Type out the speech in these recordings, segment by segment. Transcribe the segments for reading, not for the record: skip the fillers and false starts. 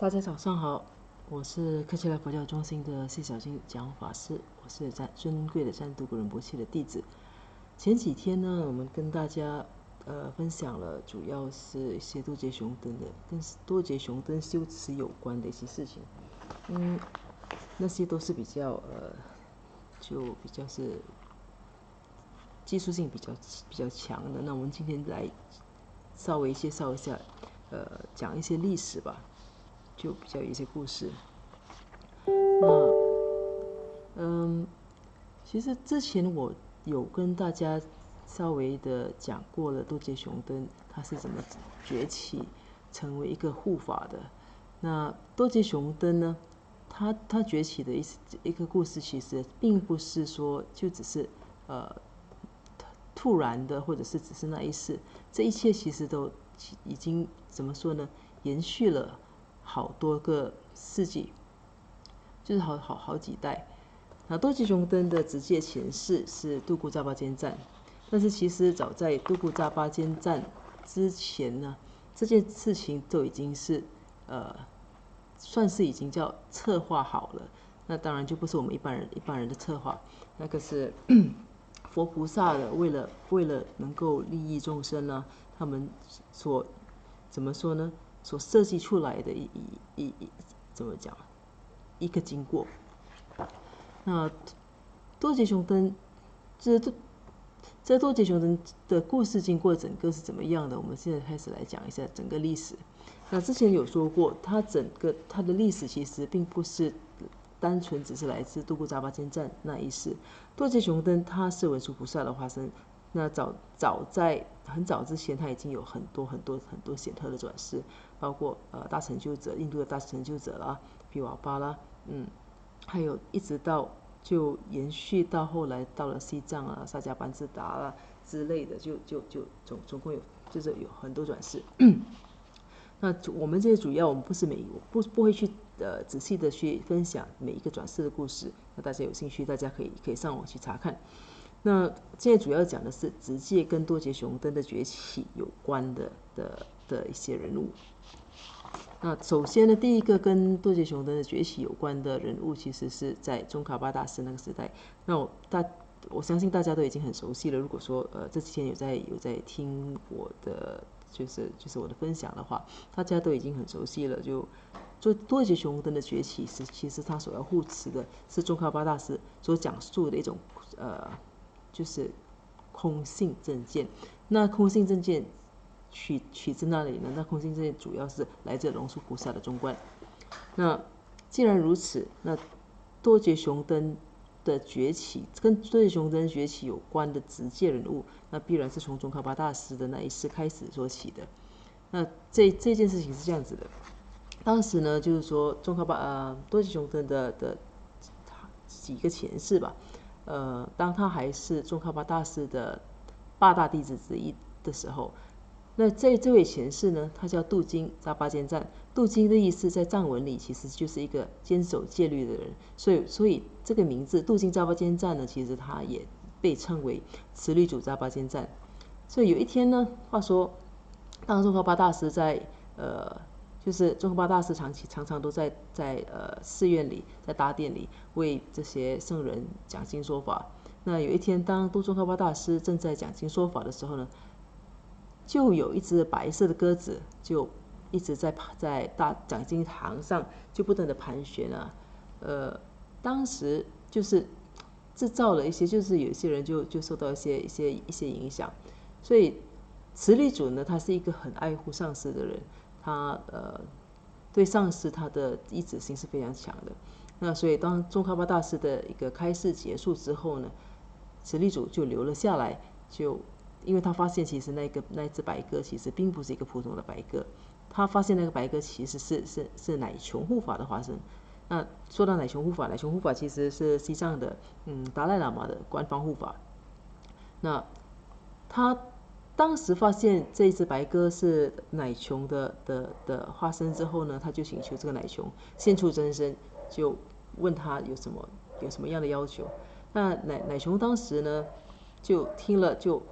大家早上好，我是克契拉佛教中心的谢小金讲法师，我是尊贵的赞都古仁波切的弟子。前几天呢，我们跟大家分享了主要是一些多杰雄登的跟多杰雄登修持有关的一些事情，那些都是比较是技术性比较强的。那我们今天来稍微介绍一下，讲一些历史吧。就比较有一些故事。其实之前我有跟大家稍微的讲过了多杰雄登他是怎么崛起成为一个护法的。那多杰雄登呢，他崛起的一个故事，其实并不是说就只是突然的，或者是只是那一世，这一切其实都已经怎么说呢，延续了好多个世纪，就是好几代。那多杰雄登的直接前世是度孤扎巴坚赞，但是其实早在度孤扎巴坚赞之前呢，这件事情都已经是算是已经叫策划好了。那当然就不是我们一般人的策划，那个是佛菩萨的为了能够利益众生呢，他们所怎么说呢？所设计出来的怎么讲？一个经过。那多杰雄登这多杰雄登的故事经过整个是怎么样的？我们现在开始来讲一下整个历史。那之前有说过，它的历史其实并不是单纯只是来自度孤扎巴坚赞那一世。多杰雄登他是文殊菩萨的化身。那早在很早之前，他已经有很多显特的转世，包括大成就者，印度的大成就者啦，毗瓦巴啦，还有一直到就延续到后来到了西藏啊、萨迦班智达啦之类的，就总共有就是有很多转世。那我们这些主要我们不会去仔细的去分享每一个转世的故事，那大家有兴趣，大家可以上网去查看。那现在主要讲的是直接跟多杰雄登的崛起有关的一些人物。那首先呢，第一个跟多杰雄登的崛起有关的人物，其实是在宗喀巴大师那个时代。那我相信大家都已经很熟悉了。如果说这几天有在听我的就是我的分享的话，大家都已经很熟悉了。就多杰雄登的崛起其实他所要护持的是宗喀巴大师所讲述的一种就是空性正见。那空性正见取自那里呢？那空性正见主要是来自龙树菩萨的中观。那既然如此，那多杰雄登的崛起跟多杰雄登崛起有关的直接人物，那必然是从宗喀巴大师的那一世开始说起的。那这件事情是这样子的，当时呢，就是说多杰雄登的几个前世吧。当他还是宗喀巴大师的8大弟子之一的时候，那这位前世呢，他叫度金扎巴坚赞。度金的意思在藏文里其实就是一个坚守戒律的人，所以这个名字度金扎巴坚赞呢，其实他也被称为持律主扎巴坚赞。所以有一天呢，话说当宗喀巴大师就是宗喀巴大师常常都在寺院里，在大殿里为这些圣人讲经说法。那有一天，当宗喀巴大师正在讲经说法的时候呢，就有一只白色的鸽子就一直在大讲经堂上就不断的盘旋啊。当时就是制造了一些，就是有一些人就受到一些影响。所以持律主呢，他是一个很爱护上师的人。他对上师他的依止性是非常强的。那所以当宗喀巴大师的一个开示结束之后呢，持律主就留了下来，就因为他发现其实那只白鸽其实并不是一个普通的白鸽，他发现那个白鸽其实是乃琼护法的化身。那说到乃琼护法其实是西藏的达赖喇嘛的官方护法。那他当时发现这一只白鸽是乃琼的化身之后呢，他就请求这个乃琼现出真身，就问他有什么样的要求。那乃琼当时呢就听了就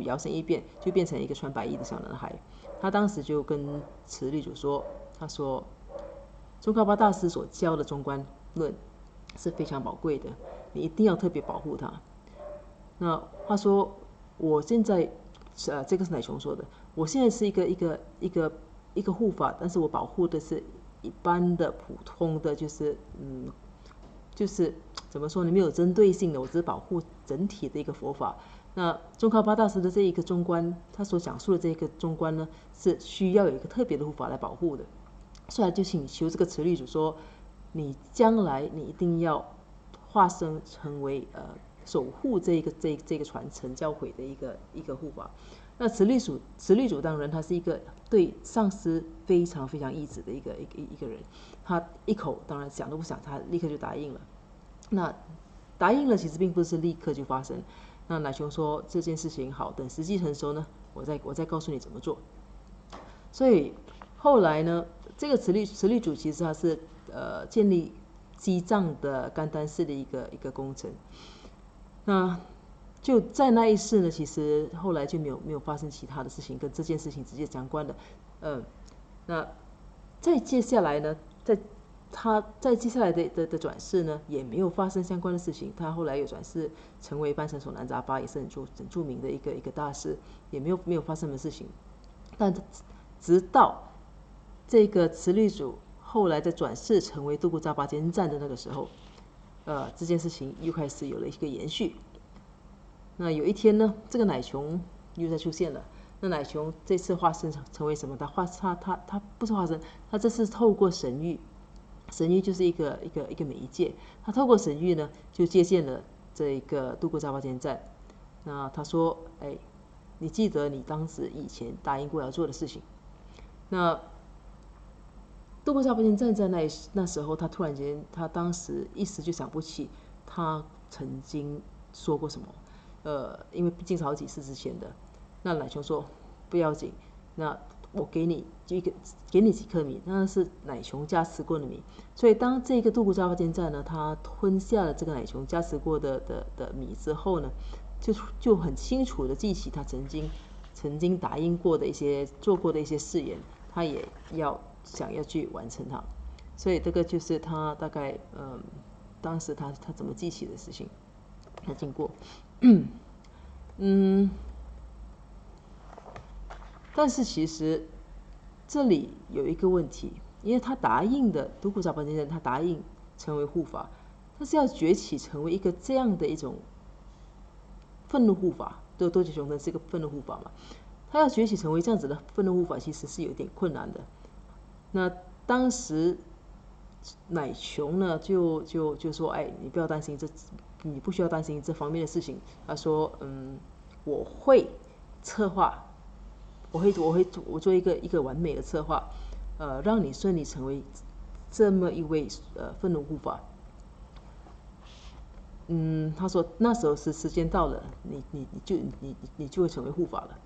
摇身一变，就变成一个穿白衣的小男孩。他当时就跟慈利主说，他说宗喀巴大师所教的中观论是非常宝贵的，你一定要特别保护它。那话说，我现在这个是乃琼说的，我现在是一个护法，但是我保护的是一般的普通的，就是怎么说呢，没有针对性的，我只是保护整体的一个佛法。那宗喀巴大师的这一个中观，他所讲述的这个中观呢，是需要有一个特别的护法来保护的。所以就请求这个慈利主说，你将来你一定要化身成为守护这个传承教诲的一个护法。那慈利主当然他是一个对上师非常非常义子的一个人，他一口当然想都不想，他立刻就答应了。那答应了其实并不是立刻就发生。那乃琼说这件事情好，等时机成熟呢，我再告诉你怎么做。所以后来呢，这个慈利主其实他是建立西藏的甘丹寺的一个工程。那就在那一世呢，其实后来就没有发生其他的事情跟这件事情直接相关的。那再接下来呢，在接下来的转世呢，也没有发生相关的事情。他后来有转世成为班禅索南扎巴，也是很著名的一个大师，也没有发生什么事情。但直到这个慈利主后来在转世成为杜古扎巴坚赞的那个时候，这件事情又开始有了一个延续。那有一天呢，这个乃琼又再出现了。那乃琼这次化身成为什么？他不是化身，他这次透过神谕。神谕就是一个媒介，他透过神谕呢，就接见了这个杜古扎巴坚赞。那他说：“哎，你记得你当时以前答应过要做的事情。”那杜古扎巴坚赞在那时候，他突然间，他当时一时就想不起他曾经说过什么。因为毕竟是好几世之前的。那乃琼说不要紧，那我给你几颗米，那是乃琼加持过的米。所以当这个杜古扎巴坚赞呢，他吞下了这个乃琼加持过的米之后呢，就很清楚的记起他曾经答应过的做过的一些誓言，他也想要去完成它。所以这个就是他大概当时他怎么记起的事情，他经过。但是其实这里有一个问题，因为他答应的杜古扎巴坚赞，他答应成为护法，他是要崛起成为一个这样的一种愤怒护法。多杰雄登是一个愤怒护法嘛，他要崛起成为这样子的愤怒护法，其实是有点困难的。那当时乃琼呢，就说：“哎，你不要担心你不需要担心这方面的事情。”他说：“我会策划，我做一个完美的策划，让你顺利成为这么一位愤怒护法。”他说那时候是时间到了，你就会成为护法了。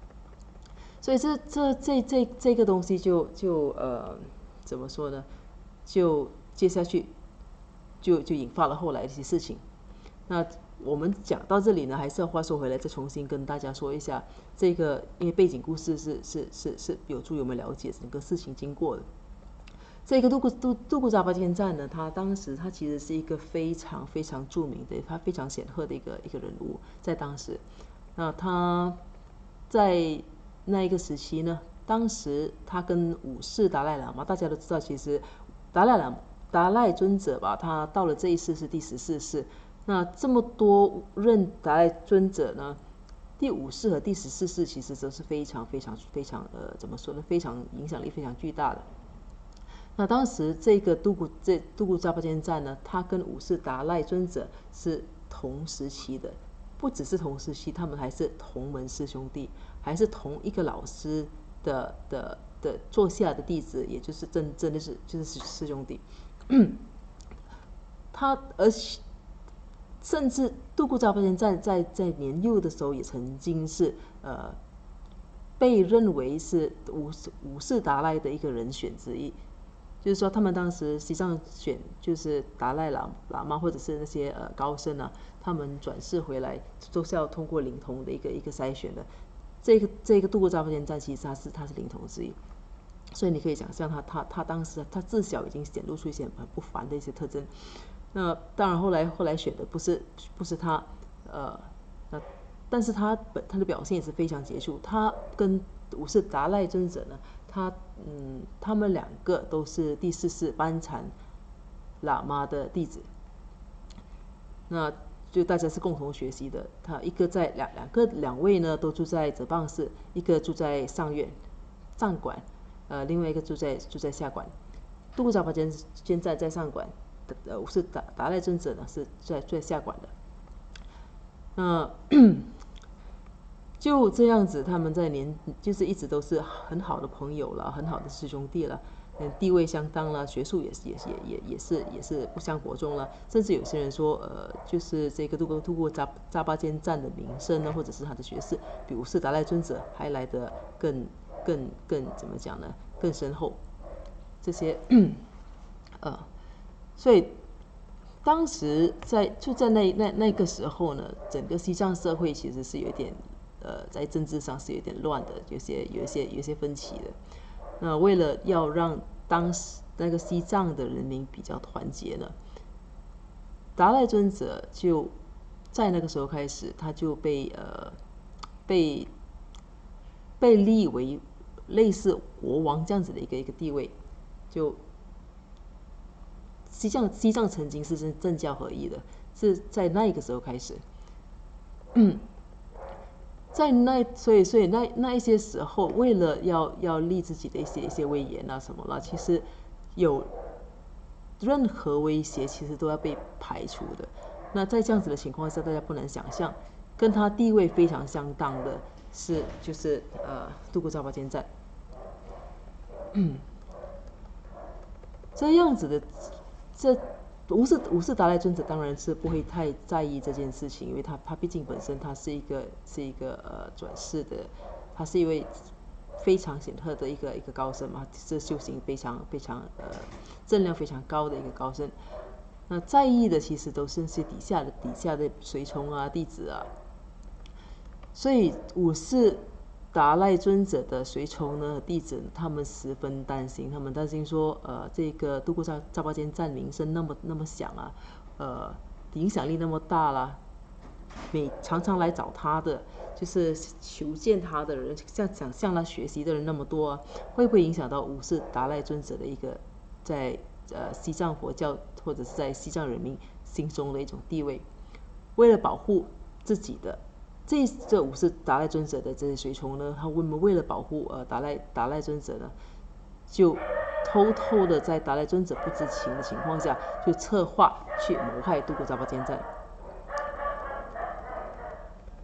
所以这个东西就怎么说呢？就接下去就引发了后来的一些事情。那我们讲到这里呢，还是要话说回来，再重新跟大家说一下这个，因为背景故事是有助于我们了解整个事情经过的。这个杜古扎巴坚赞呢，他当时他其实是一个非常非常著名的，他非常显赫的一个人物，在当时。那他在那一个时期呢，当时他跟五世达赖喇嘛，大家都知道，其实达赖尊者吧，他到了这一世是第14世。那这么多任达赖尊者呢，第5世和第14世其实都是非常非常非常怎么说呢？非常影响力非常巨大的。那当时这个杜古扎巴坚赞呢，他跟5世达赖尊者是同时期的，不只是同时期，他们还是同门师兄弟，还是同一个老师的座下的弟子，也就是真的是就是师兄弟。甚至杜古扎巴坚赞在年幼的时候也曾经是被认为是五世达赖的一个人选之一。就是说，他们当时实际上选就是达赖喇嘛或者是那些高僧啊，他们转世回来都是要通过灵通的一个筛选的。这个度过扎巴坚战，其实他是领头之一。所以你可以想象他当时他自小已经显露出一些很不凡的一些特征。那当然后来选的不是他，但是他的表现也是非常杰出。他跟武士达赖尊者呢，他们2个都是第4世班禅喇嘛的弟子。那就大家是共同学习的。他一个在两位呢都住在哲蚌寺，一个住在上院藏馆。另外一个住在下馆。度过扎巴坚战在上馆，武士达赖尊者呢是在下馆的。那就这样子，他们就是一直都是很好的朋友了，很好的师兄弟了，地位相当了，学术也是不相伯仲了。甚至有些人说，就是这个度过扎巴坚战的名声呢，或者是他的学识，比武士达赖尊者还来得更怎么讲呢？更深厚。这些所以当时就在那个时候呢，整个西藏社会其实是有一点在政治上是有点乱的，有一些分歧的。那为了要让当时那个西藏的人民比较团结呢，达赖尊者就在那个时候开始，他就被立为类似国王这样子的一个地位。就西藏曾经是政教合一的，是在那个时候开始。所以那一些时候，为了要立自己的一些威严啊什么啦，其实有任何威胁其实都要被排除的。那在这样子的情况下，大家不难想象，跟他地位非常相当的就是度过扎巴坚战。这样子的武士达赖尊者当然是不会太在意这件事情，因为他毕竟本身他是一个转世的，他是一位非常显赫的一个高僧嘛，是修行非常正量非常高的一个高僧。那在意的其实都是些底下的随从啊弟子啊。所以武士达赖尊者的随从呢弟子，他们十分担心，说这个度过扎巴坚战名声那么响啊，影响力那么大啦，常常来找他的，就是求见他的人，想向他学习的人那么多啊，会不会影响到武士达赖尊者的一个在西藏佛教或者是在西藏人民心中的一种地位？为了保护自己的这武士达赖尊者的这些随从呢，他们为了保护达赖尊者呢，就偷偷的在达赖尊者不知情的情况下，就策划去谋害度过扎巴坚战。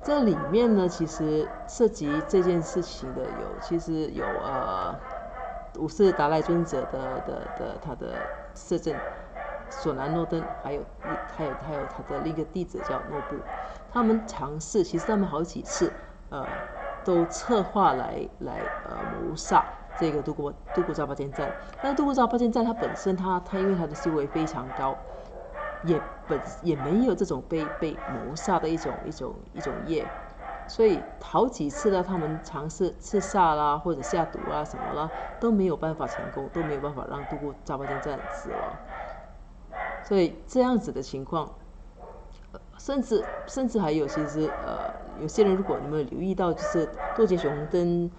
这里面呢，其实涉及这件事情的其实有武士达赖尊者的他的摄政索南诺登，还有他的另一个弟子叫诺布，他们其实他们好几次都策划来谋杀这个度过扎巴坚战。但度过扎巴坚战他本身他因为他的修为非常高，也没有这种被谋杀的一种业，所以好几次呢，他们尝试刺杀啦或者下毒啊什么啦，都没有办法成功，都没有办法让度过扎巴坚战死亡。所以这样子的情况，甚至还有，其实有些人，如果你们留意到，就是多杰雄登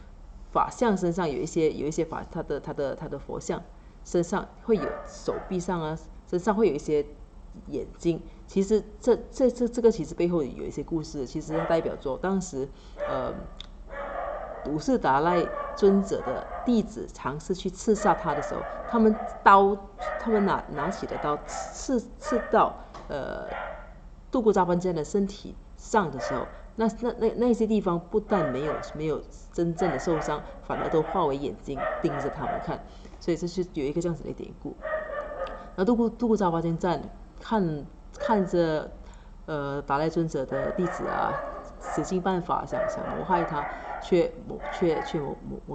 法像身上有一些他的佛像身上会有手臂上啊，身上会有一些眼睛。其实这个其实背后有一些故事，其实代表着当时武士达赖尊者的弟子尝试去刺杀他的时候，他们拿起的刀刺到度过扎巴坚的身体上的时候，那些地方不但没有真正的受伤，反而都化为眼睛盯着他们看。所以这是有一个这样子的典故。那度过扎巴坚战，看着达赖尊者的弟子啊，使尽办法想谋害他，却谋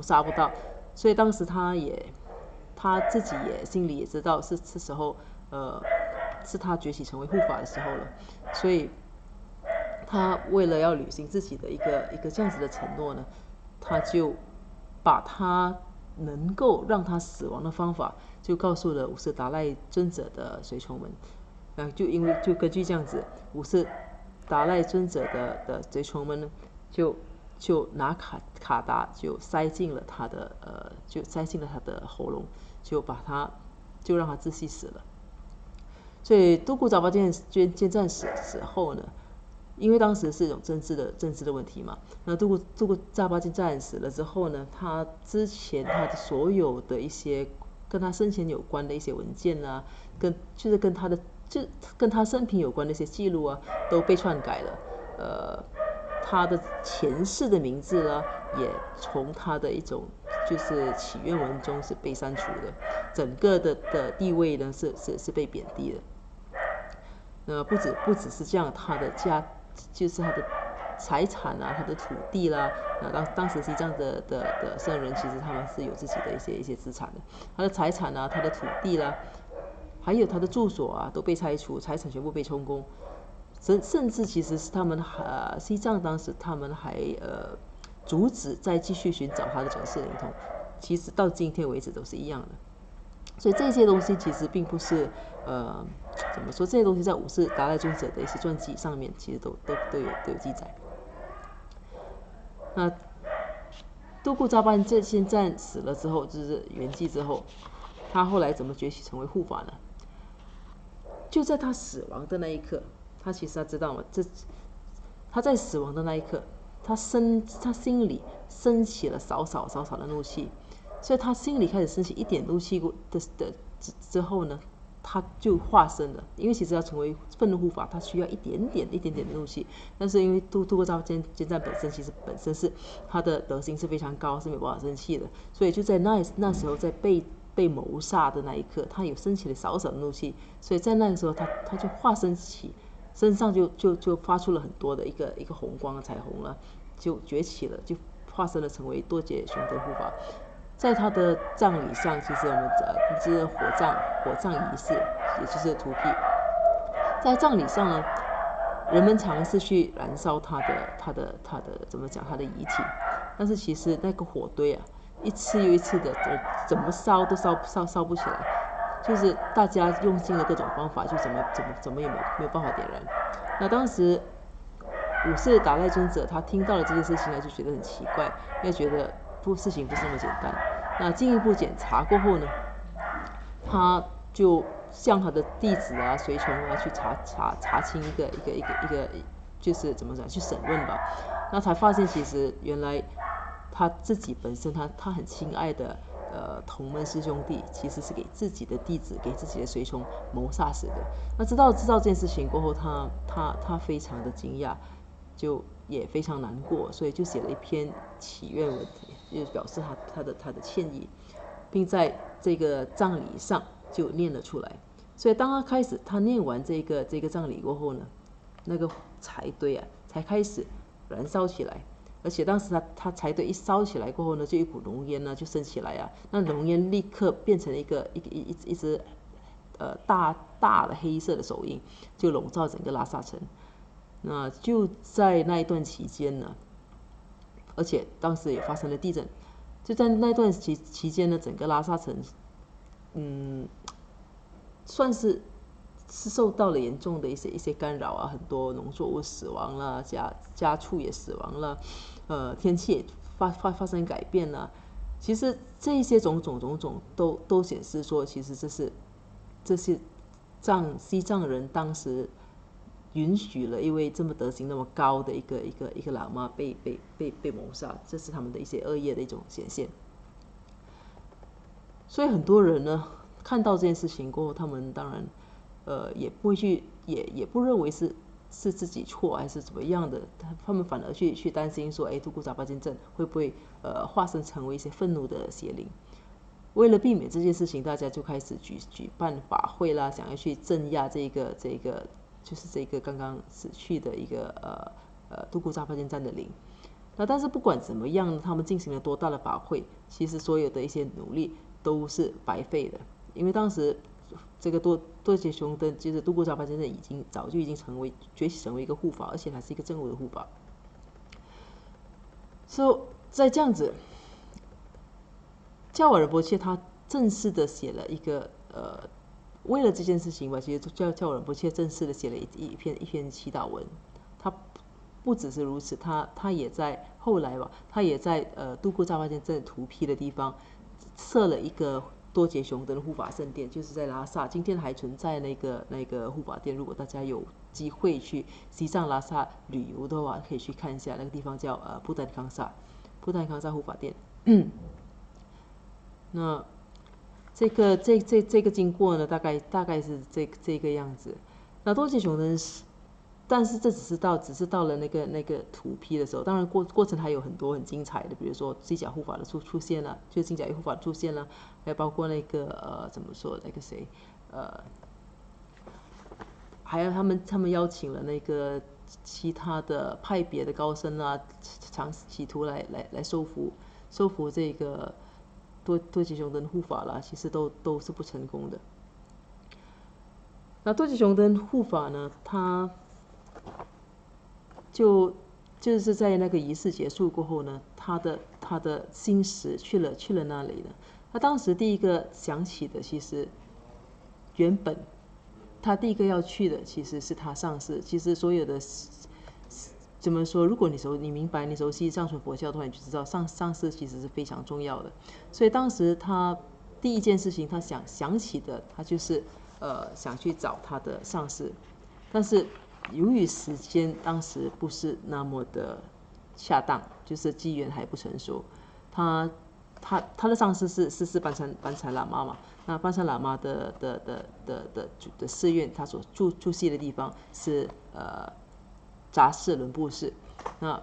杀不到。所以当时他自己也心里也知道是时候是他崛起成为护法的时候了。所以他为了要履行自己的一个这样子的承诺呢，他就把他能够让他死亡的方法，就告诉了五世达赖尊者的随从们。就因为就根据这样子，五世达赖尊者的随从们呢，就拿卡达就塞进了他的喉咙，就让他窒息死了。所以都古扎巴坚赞死后呢，因为当时是一种政治的问题嘛，那都古扎巴坚赞死了之后呢，他之前他的所有的一些跟他生前有关的一些文件啊，跟他生平有关的一些记录啊，都被篡改了。他的前世的名字呢，也从他的一种就是祈愿文中是被删除的，整个的地位呢是被贬低的。不只是这样，他的就是他的财产啊，他的土地啦，当时西藏的圣人其实他们是有自己的一些资产的，他的财产啊，他的土地啦，还有他的住所啊，都被拆除，财产全部被充公。甚至其实是他们西藏当时他们还阻止再继续寻找他的转世灵通，其实到今天为止都是一样的。所以这些东西其实并不是怎么说，这些东西在五世达赖尊者的一些传记上面其实都有记载。那都古扎巴坚赞死了之后，就是圆寂之后，他后来怎么崛起成为护法呢？就在他死亡的那一刻，他其实他知道嘛，他在死亡的那一刻，他心里升起了少少的怒气，所以他心里开始升起一点怒气之后呢，他就化身了。因为其实要成为愤怒护法，他需要一点点的怒气，但是因为都古扎巴坚赞本身本身是他的德行是非常高，是没有办法生气的，所以就在那时候在被谋杀的那一刻，他有升起了少少的怒气，所以在那个时候他就化身起，身上就发出了很多的一个红光彩虹了，就崛起了，就化身了成为多杰雄德护法。在他的葬礼上，其实我们知火葬仪式，也就是土坯。在葬礼上呢，人们尝试去燃烧他的怎么讲他的遗体，但是其实那个火堆啊，一次又一次的怎么烧都烧不起来，就是大家用尽了各种方法，就怎么也没有办法点燃。那当时五世达赖尊者他听到了这件事情呢，就觉得很奇怪，因为觉得事情不是那么简单。那进一步检查过后呢，他就向他的弟子啊、随从啊去查清一个，就是怎么讲去审问吧。那才发现其实原来他自己本身他很亲爱的同门师兄弟，其实是给自己的弟子、给自己的随从谋杀死的。那知道这件事情过后，他非常的惊讶，就也非常难过，所以就写了一篇祈愿文，就表示他的歉意，并在这个葬礼上就念了出来。所以当他念完这个葬礼过后呢，那个柴堆啊才开始燃烧起来。而且当时他柴堆一烧起来过后呢，就一股浓烟呢就升起来啊，那浓烟立刻变成一只大的黑色的手印，就笼罩整个拉萨城。那就在那一段期间呢，而且当时也发生了地震，就在那段期间呢，整个拉萨城算是受到了严重的一些干扰啊，很多农作物死亡了，家畜也死亡了，天气也发生改变了。其实这些种种都显示说，其实这是西藏人当时允许了一位这么德行那么高的一个喇嘛被谋杀，这是他们的一些恶业的一种显现。所以很多人呢看到这件事情过后，他们当然也不会去也不认为是自己错还是怎么样的，他们反而去担心说，都古扎巴坚镇会不会化身成为一些愤怒的邪灵。为了避免这件事情，大家就开始举办法会啦，想要去镇压这个就是这个刚刚死去的一个都古扎巴坚赞的灵。那但是不管怎么样，他们进行了多大的法会，其实所有的一些努力都是白费的，因为当时这个多杰雄登就是度过扎巴先生早就已经崛起成为一个护法，而且还是一个正务的护法。所以在这样子，教瓦仁波切他正式的写了一个为了这件事情吧，其实教瓦仁波切正式的写了一篇祈祷文。他不只是如此，他也在后来吧，他也在度过扎巴先生图批的地方设了一个多杰雄登护法圣殿，就是在拉萨，今天还存在那个护法殿。如果大家有机会去西藏拉萨旅游的话，可以去看一下，那个地方叫布丹康萨护法殿。那这个经过呢，大概是这个样子。那多杰雄登但是这只是到了那个图批的时候，当然过程还有很多很精彩的，比如说机甲护法的出现了，就是金甲玉护法出现了，还包括那个怎么说那个谁还有他们邀请了那个其他的派别的高僧啊，企图来收服这个多杰雄登护法啦，其实都是不成功的。那多杰雄登护法呢，他就是在那个仪式结束过后呢，他的心识去了那里了。他当时第一个想起的，其实原本他第一个要去的其实是他上师。其实所有的怎么说，如果你明白你熟悉藏传佛教的话，你就知道上师其实是非常重要的。所以当时他第一件事情他想起的，他就是想去找他的上师。但是由于时间当时不是那么的恰当，就是机缘还不成熟，他的上司是班禅喇嘛嘛。那班禅喇嘛的寺院，他所住系的地方是扎什伦布寺。那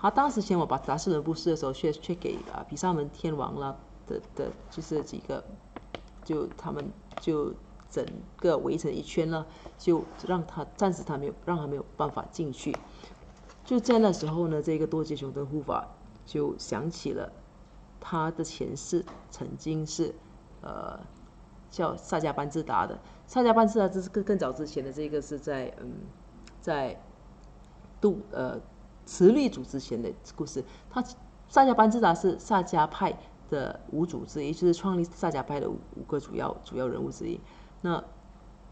他当时前往把扎什伦布寺的时候，却给毗沙门天王啦的就是几个，就他们就整个围成一圈了，就让他暂时没有办法进去。就在那时候呢，这个多杰雄登护法就想起了他的前世曾经是叫萨迦班智达的。萨迦班智达这是更早之前的，这个是在慈律祖之前的故事。萨迦班智达是萨迦派的五祖之一，就是创立萨迦派的五个主要人物之一。那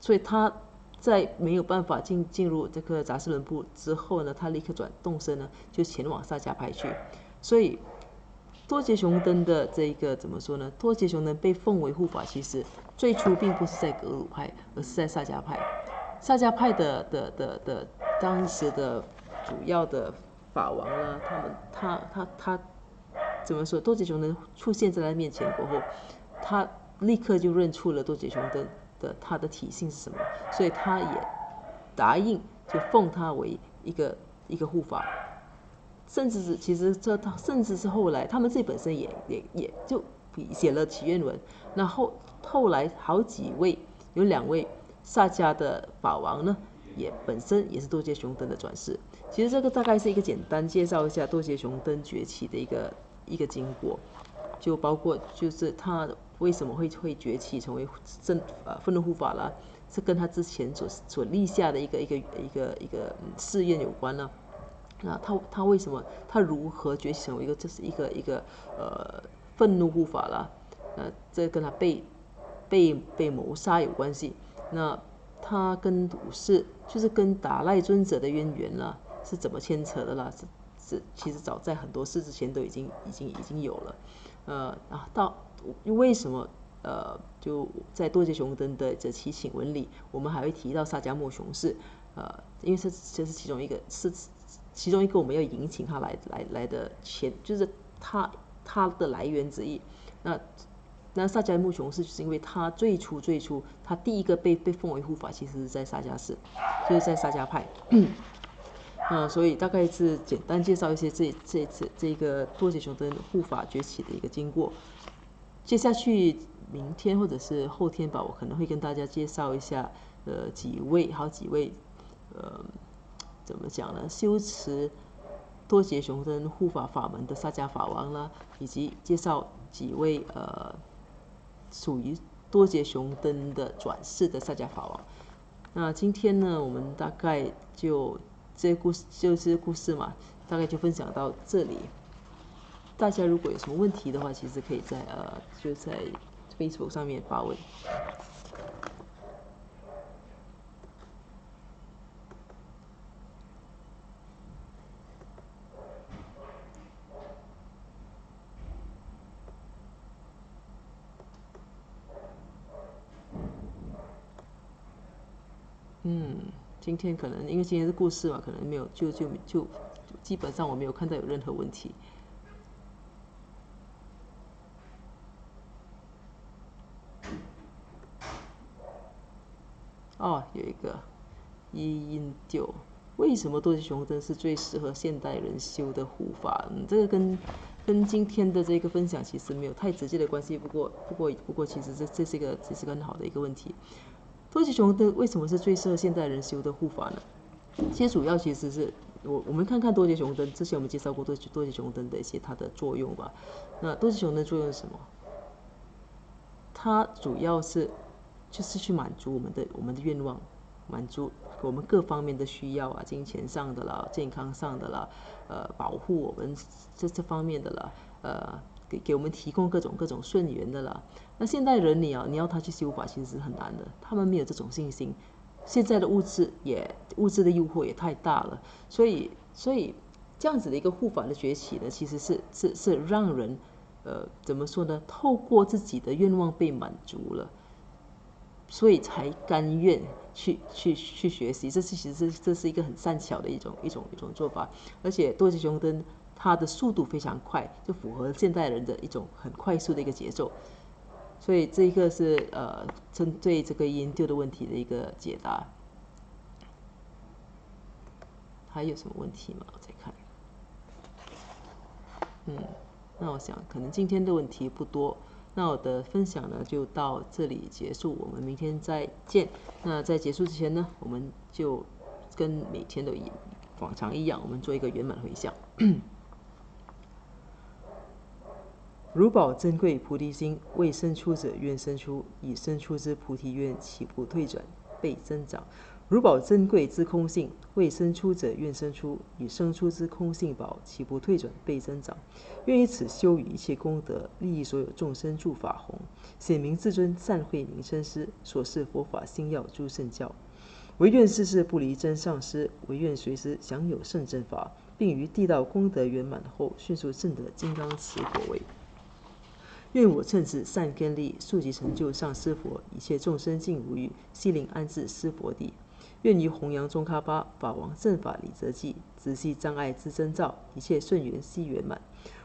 所以他在没有办法进入这个扎什伦布之后呢，他立刻动身呢，就前往萨迦派去。所以多杰雄登的这个怎么说呢？多杰雄登被奉为护法，其实最初并不是在格鲁派，而是在萨迦派。萨迦派的当时的主要的法王啦，他怎么说？多杰雄登出现在他面前过后，他立刻就认出了多杰雄登的他的体性是什么，所以他也答应就奉他为一个护法。甚至是其实甚至是后来他们自己本身也就写了祈愿文。那后来好几位，有2位萨迦的法王呢，也本身也是多杰雄登的转世。其实这个大概是一个简单介绍一下多杰雄登崛起的一个经过，就包括就是他为什么会崛起成为愤怒护法啦，是跟他之前所立下的一个誓愿有关呢。那他为什么他如何崛起成为这是一个愤怒护法啦？这跟他被谋杀有关系。那他跟武士就是跟达赖尊者的渊源啦，是怎么牵扯的啦？其实早在很多世之前都已经有了。到为什么就在多杰雄登的这祈请文里，我们还会提到萨迦莫雄士，因为这是其中一个我们要引请他来的就是他的来源之一。那萨迦莫雄士就是因为他最初他第一个被奉为护法，其实是在萨迦寺，就是在萨迦派。所以大概是简单介绍一些这个多杰雄登护法崛起的一个经过。接下去明天或者是后天吧，我可能会跟大家介绍一下好几位怎么讲呢？修持多杰雄登护法法门的萨迦法王啦，以及介绍几位属于多杰雄登的转世的萨迦法王。那今天呢，我们大概就这些故事嘛，大概就分享到这里。大家如果有什么问题的话，其实可以就在 Facebook 上面发问。今天可能因为今天是故事嘛，可能没有就基本上我没有看到有任何问题。哦，有一个一因九，为什么多杰雄登是最适合现代人修的护法？这个跟今天的这个分享其实没有太直接的关系。不过，其实这是一个很好的一个问题。多杰雄登为什么是最适合现代人修的护法呢？其实主要其实是我们看看多杰雄登，之前我们介绍过多杰雄登的一些它的作用吧。那多杰雄登作用是什么？它主要是就是去满足我们的愿望，满足我们各方面的需要啊，金钱上的啦，健康上的啦，保护我们这方面的啦，给我们提供各种顺缘的啦。那现代人你要他去修法，其实是很难的，他们没有这种信心。现在的物质的诱惑也太大了，所以这样子的一个护法的崛起呢，其实是让人怎么说呢？透过自己的愿望被满足了，所以才甘愿去学习。其实这是一个很善巧的一种做法，而且多杰雄登它的速度非常快，就符合现代人的一种很快速的一个节奏。所以这个是针对这个研究的问题的一个解答。还有什么问题吗？我再看。那我想可能今天的问题不多。那我的分享呢就到这里结束，我们明天再见。那在结束之前呢，我们就跟每天的往常一样，我们做一个圆满回向。如宝珍贵菩提心，未生出者愿生出，已生出之菩提愿岂不退转倍增长？如宝珍贵之空性，未生出者愿生出，已生出之空性宝岂不退转倍增长？愿以此修于一切功德，利益所有众生诸法弘，显明至尊善慧名称师，所示佛法心要诸圣教。唯愿世世不离真上师，唯愿随时享有圣正法，并于地道功德圆满后，迅速证得金刚持果位。愿我趁此善根力，速即成就上师佛，一切众生尽无余，悉灵安置师佛地。愿于弘扬中喀巴法王正法理则记，直系障碍之征兆，一切顺缘悉圆满。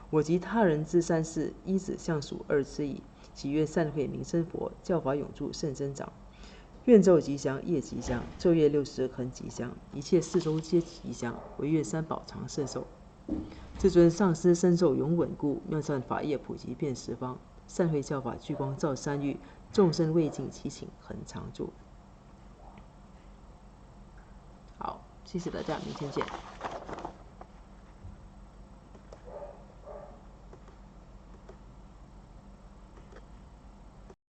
我及他人之三世，一子相属二之矣。祈愿善慧名声佛，教法永驻圣增长。愿昼吉祥，夜吉祥，昼夜60恒吉祥，一切四周皆吉祥。唯愿三宝长寿寿。至尊上师身受永稳固，妙善法业普及遍十方，善慧教法聚光照三域，众生未尽其请恒常住。好，谢谢大家，明天见。